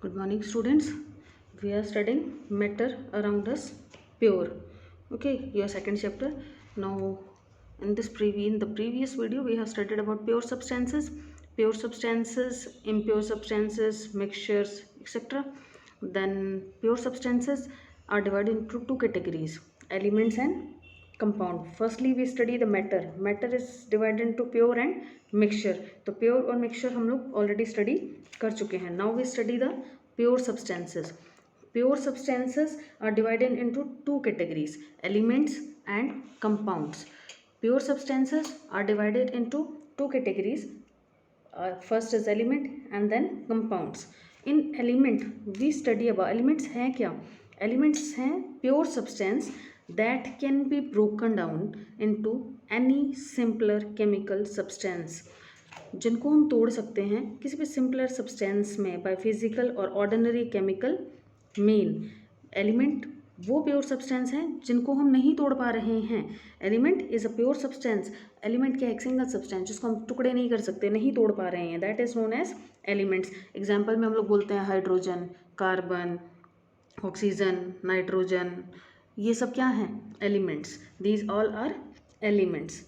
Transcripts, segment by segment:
Good morning, students. We are studying matter around us, pure. Okay, your second chapter. Now, in the previous video, we have studied about pure substances, impure substances, mixtures, etc. Then, pure substances are divided into two categories: elements and compound. Firstly we study the matter is divided into pure and mixture. तो pure और mixture हम लोग already study कर चुके हैं. Now we study the pure substances. Pure substances are divided into two categories: elements and compounds. Pure substances are divided into two categories. First is element and then compounds. In element we study about elements हैं क्या? Elements हैं pure substance that can be broken down into any simpler chemical substance, जिनको हम तोड़ सकते हैं किसी भी सिंपलर सब्सटेंस में बाय फिजिकल और ऑर्डिनरी केमिकल मीन. एलिमेंट वो प्योर सब्सटेंस हैं जिनको हम नहीं तोड़ पा रहे हैं. Element is a pure substance. Element क्या है? एक सिंगल सब्सटेंस जिसको हम टुकड़े नहीं कर सकते, नहीं तोड़ पा रहे हैं. That is known as elements. Example में हम लोग बोलते हैं हाइड्रोजन, कार्बन, ऑक्सीजन, नाइट्रोजन. ये सब क्या हैं? Elements. These all are elements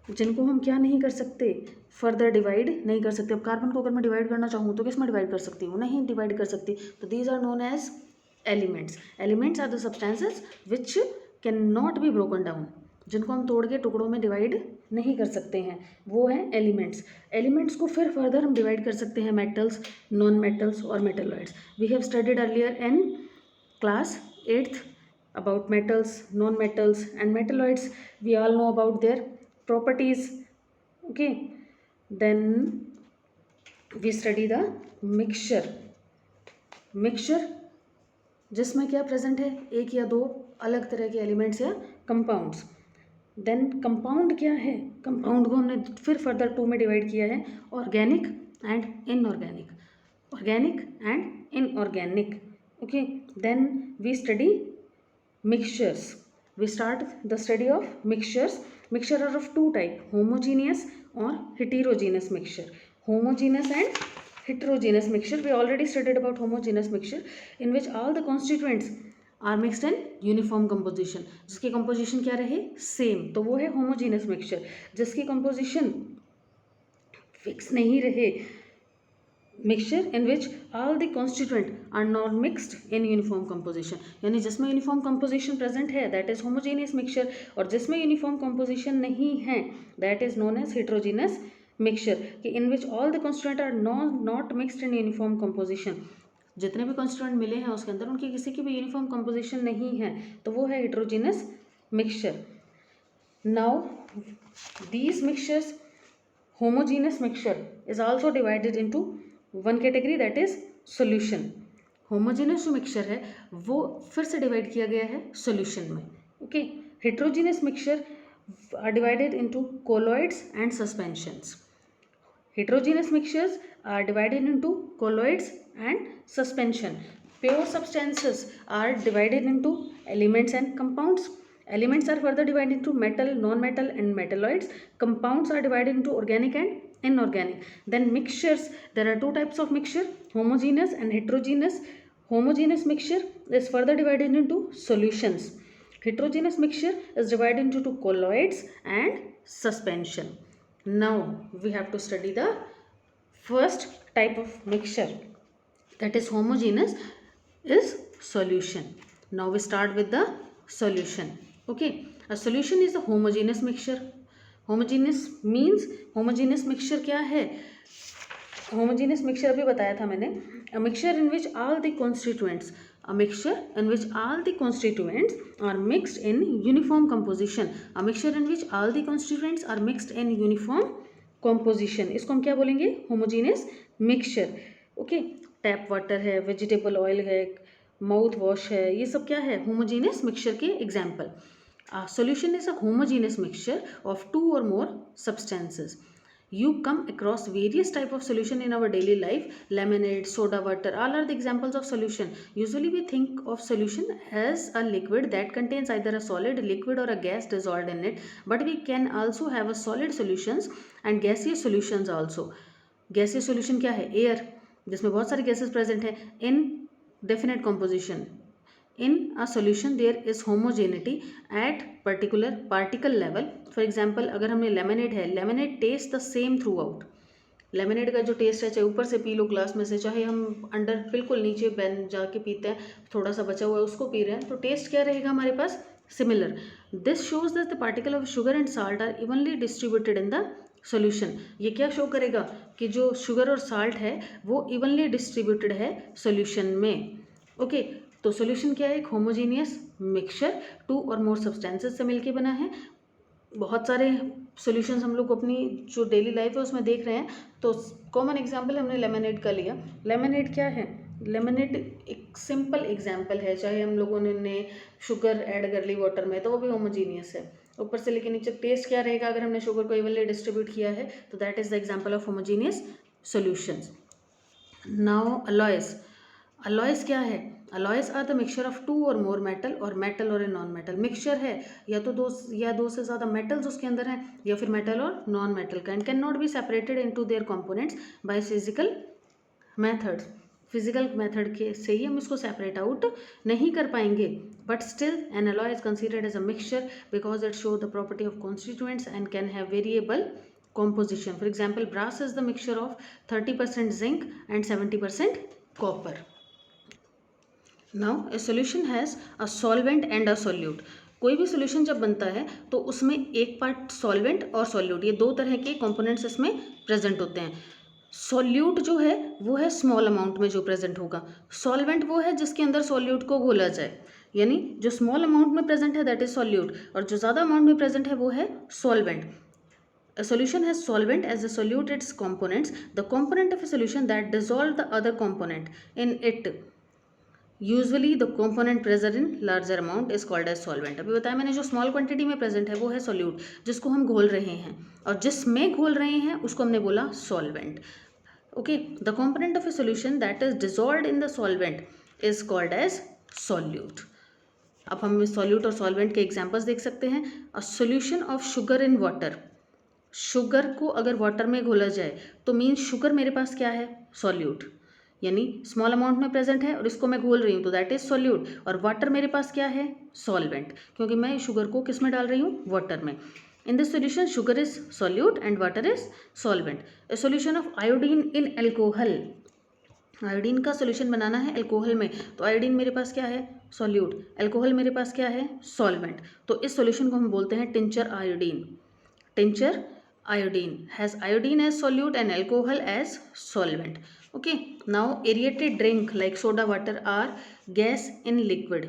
जिनको हम क्या नहीं कर सकते, फर्दर डिवाइड नहीं कर सकते. अब कार्बन को अगर मैं डिवाइड करना चाहूँ तो किस में डिवाइड कर सकती हूँ? नहीं डिवाइड कर सकती. तो these are known as elements. Elements are the substances which can not be broken down, जिनको हम तोड़ के टुकड़ों में डिवाइड नहीं कर सकते हैं, वो है एलिमेंट्स. एलिमेंट्स को फिर फर्दर हम डिवाइड कर सकते हैं मेटल्स, नॉन मेटल्स और metalloids. We have studied earlier in class 8th about metals, non-metals and metalloids. We all know about their properties. Okay, then we study the mixture जिसमें क्या present है? एक या दो अलग तरह के एलिमेंट्स या कंपाउंड्स. देन कंपाउंड क्या है? कंपाउंड को हमने फिर फर्दर टू में डिवाइड किया है: organic and inorganic. Organic and inorganic. Okay, then we study mixtures. We start the study of mixtures. Mixture are of two type: homogeneous or heterogeneous mixture. Homogeneous and heterogeneous mixture. We already studied about homogeneous mixture in which all the constituents are mixed in uniform composition. जिसकी composition क्या रहे? Same. तो वो है homogeneous mixture. जिसकी composition fix नहीं रहे, mixture in which all the constituent are not mixed in uniform composition. यानी जिसमें यूनिफॉर्म कंपोजिशन प्रेजेंट है दैट इज होमोजेनियस मिक्सचर, और जिसमें यूनिफॉर्म कंपोजिशन नहीं है that is known as heterogeneous mixture. कि in which all the constituent are not mixed in uniform composition. जितने भी कॉन्स्टिट्यूएंट मिले हैं उसके अंदर उनकी किसी की भी यूनिफॉर्म कंपोजिशन नहीं है, तो वो है heterogeneous mixture. Now these mixtures, homogeneous mixture is also divided into one category, that is solution. homogeneous जो मिक्सचर है वो फिर से डिवाइड किया गया है सॉल्यूशन में. Okay, heterogeneous mixture are divided into colloids and suspensions. Heterogeneous mixtures are divided into colloids and suspension. Pure substances are divided into elements and compounds. Elements are further divided into metal, non-metal and metalloids. Compounds are divided into organic and inorganic. Then mixtures, there are two types of mixture: homogeneous and heterogeneous. Homogeneous mixture is further divided into solutions. Heterogeneous mixture is divided into two colloids and suspension. Now we have to study the first type of mixture, that is homogeneous, is solution. Now we start with the solution. Okay, a solution is a homogeneous mixture. homogeneous means, homogeneous mixture क्या है? homogeneous mixture अभी बताया था मैंने. a mixture in which all the constituents, a mixture in which all the constituents are mixed in uniform composition. a mixture in which all the constituents are mixed in uniform composition. इसको हम क्या बोलेंगे? homogeneous mixture. Okay, tap water है, vegetable oil है, mouthwash है, ये सब क्या है? होमोजेनियस मिक्सचर के example. Solution is a homogeneous mixture of two और more substances. You come across various type of solution in our daily life: lemonade, soda water, all are the examples of solution. Usually we think of solution as a liquid that contains either a solid, liquid or a gas dissolved in it, but we can also have a solid solutions and gaseous solutions also. gaseous solution क्या है? air. जिसमें बहुत सारे gases present है इन definite composition. In a solution there is homogeneity at particular particle level. For example, अगर हमने lemonade है, lemonade taste the same throughout. Lemonade का जो टेस्ट है, चाहे ऊपर से पी लो ग्लास में से, चाहे हम अंडर बिल्कुल नीचे बैन जाके पीते हैं, थोड़ा सा बचा हुआ है उसको पी रहे हैं, तो टेस्ट क्या रहेगा हमारे पास? Similar. This shows that the particle of sugar and salt are evenly distributed in the solution. ये क्या शो करेगा कि जो शुगर और साल्ट है वो इवनली डिस्ट्रीब्यूटेड है सोल्यूशन में। ओके, तो सोल्यूशन क्या है? एक होमोजीनियस मिक्सचर टू और मोर सब्सटेंसेस से मिलके बना है। बहुत सारे सॉल्यूशंस हम लोग अपनी जो डेली लाइफ है उसमें देख रहे हैं, तो कॉमन एग्जांपल हमने लेमनेड का लिया। लेमनेड क्या है? लेमनेड एक सिंपल एग्जांपल है, चाहे हम लोगों ने शुगर ऐड कर ली वाटर में तो वो भी होमोजीनियस है, ऊपर से लेके नीचे टेस्ट क्या रहेगा अगर हमने शुगर को इवनली डिस्ट्रीब्यूट किया है, तो that is the example of homogeneous solutions. Now alloys. Alloys क्या है? Alloys are the mixture of two और मोर मेटल और मेटल और ए नॉन मेटल। मिक्सचर है या तो दो से ज़्यादा मेटल्स उसके अंदर हैं या फिर मेटल और नॉन मेटल का, and can not be separated into their components by physical method. Physical method के से ही हम इसको सेपरेट आउट नहीं कर पाएंगे, but still an alloy is considered as a mixture because it show the property of constituents and can have variable composition. For example, brass is the mixture of 30% zinc and 70% copper. Now a solution has a solvent and a solute. कोई भी solution जब बनता है तो उसमें एक part solvent और solute, ये दो तरह के कंपोनेंट्स इसमें प्रेजेंट होते हैं। सॉल्यूट जो है वो है स्मॉल अमाउंट में जो प्रेजेंट होगा, सॉल्वेंट वो है जिसके अंदर सॉल्यूट को घोला जाए, यानी जो स्मॉल अमाउंट में प्रेजेंट है दैट इज सॉल्यूट, और जो ज़्यादा अमाउंट में प्रेजेंट है वो है solvent. A solution has solvent as a solute its components. The component of a solution that dissolve the other component in it. Usually the component present in larger amount is called as solvent. अभी बताया मैंने, जो small quantity में present है वो है solute, जिसको हम घोल रहे हैं, और जिसमें घोल रहे हैं उसको हमने बोला solvent. Okay, the component of a solution that is dissolved in the solvent is called as solute. अब हम सॉल्यूट और सॉल्वेंट के एग्जांपल्स देख सकते हैं। A solution of sugar in water. Sugar को अगर वाटर में घोला जाए तो मीन्स शुगर मेरे पास क्या है? सॉल्यूट, यानी स्मॉल अमाउंट में प्रेजेंट है और इसको मैं घोल रही हूँ तो दैट इज सॉल्यूट, और वाटर मेरे पास क्या है? सॉल्वेंट, क्योंकि मैं शुगर को किस में डाल रही हूँ? वाटर में। In this solution sugar is solute and water is solvent. A solution of iodine in alcohol. Iodine का सोल्यूशन बनाना है एल्कोहल में, तो आयोडीन मेरे पास क्या है? सॉल्यूट, एल्कोहल मेरे पास क्या है? सॉल्वेंट, तो इस सोल्यूशन को हम बोलते हैं tincture iodine. Tincture iodine has iodine as solute and alcohol as solvent. Okay, now aerated drink like soda water are gas in liquid.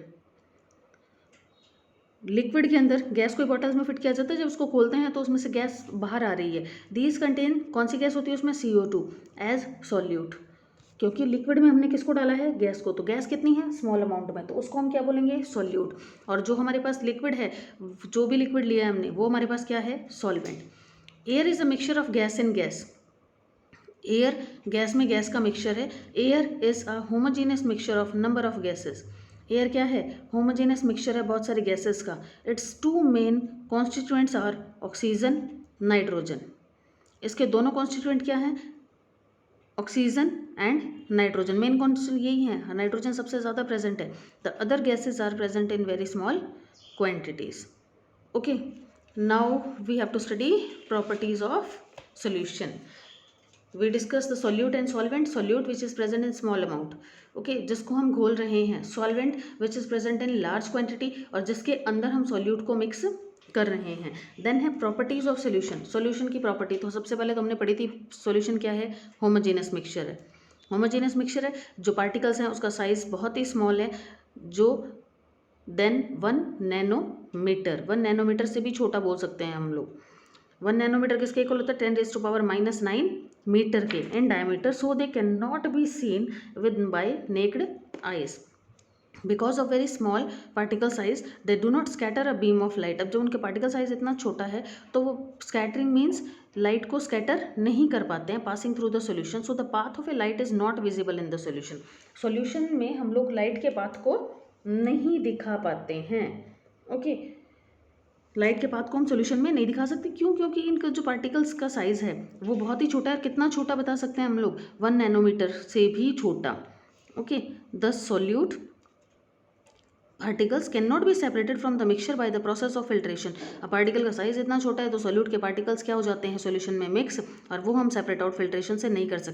Liquid के अंदर गैस कोई बॉटल्स में फिट किया जाता है, जब उसको खोलते हैं तो उसमें से गैस बाहर आ रही है। दीज कंटेन, कौन सी गैस होती है उसमें? CO2 एज सॉल्यूट, क्योंकि लिक्विड में हमने किसको डाला है? गैस को, तो गैस कितनी है? स्मॉल अमाउंट में, तो उसको हम क्या बोलेंगे? सॉल्यूट। और जो हमारे पास लिक्विड है, जो भी लिक्विड लिया है हमने, वो हमारे पास क्या है? Solvent. Air is a mixture of gas in gas. Air gas में गैस का मिक्सचर है। Air is a homogeneous mixture of number of gases. Air क्या है? होमोजेनियस मिक्सचर है बहुत सारे गैसेस का। Its two main constituents are oxygen, nitrogen. इसके दोनों कॉन्स्टिट्यूएंट क्या हैं? Oxygen and nitrogen. Main constituent यही है, नाइट्रोजन सबसे ज़्यादा प्रेजेंट है। The other gases are present in very small quantities. Okay, now we have to study properties of solution. We discuss the solute and solvent. Solute which is present in small amount, okay, जिसको हम घोल रहे हैं। solvent which is present in large quantity, और जिसके अंदर हम solute को mix कर रहे हैं। then है properties of solution. solution की property तो सबसे पहले तो हमने पढ़ी थी, solution क्या है? homogeneous mixture है। homogeneous mixture है, जो particles हैं उसका size बहुत ही small है, जो देन 1 नैनोमीटर, 1 नैनोमीटर से भी छोटा बोल सकते हैं हम लोग। 1 नैनोमीटर किसके इक्वल होता है? 10⁻⁹ मीटर के in diameter, so they can not be seen with by naked eyes because of very small particle size they do not scatter a beam of light. अब जब उनके पार्टिकल साइज इतना छोटा है तो वो स्कैटरिंग मीन्स लाइट को scatter नहीं कर पाते हैं, passing through the solution, so the path of A light is not visible in the solution. Solution में हम लोग लाइट के पाथ को नहीं दिखा पाते हैं। ओके, लाइट के पाथ को हम सोल्यूशन में नहीं दिखा सकते, क्यों? क्योंकि इनका जो पार्टिकल्स का साइज है वो बहुत ही छोटा है। कितना छोटा बता सकते हैं हम लोग? 1 नैनोमीटर से भी छोटा। Okay, the solute particles can not be separated from the mixture by the process of filtration. अब पार्टिकल का साइज इतना छोटा है तो सोल्यूट के पार्टिकल्स क्या हो जाते हैं? सोल्यूशन में मिक्स, और वो हम सेपरेट आउट फिल्ट्रेशन से नहीं कर सकते।